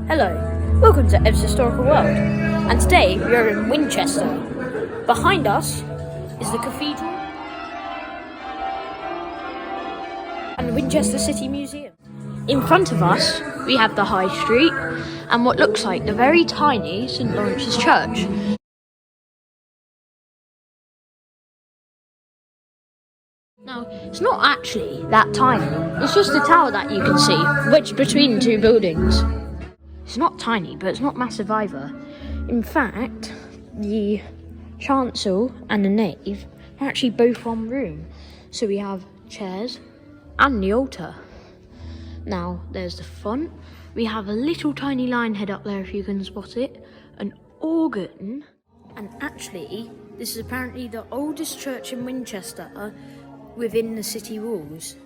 Hello, welcome to Ev's Historical World, and today we are in Winchester. Behind us is the cathedral and the Winchester City Museum. In front of us we have the High Street and what looks like the very tiny St Lawrence's Church. Now, it's not actually that tiny, it's just a tower that you can see, wedged between two buildings. It's not tiny, but it's not massive either. In fact, the chancel and the nave are actually both one room. So we have chairs and the altar. Now, there's the front. We have a little tiny lion head up there if you can spot it, an organ, and actually, this is apparently the oldest church in Winchester within the city walls.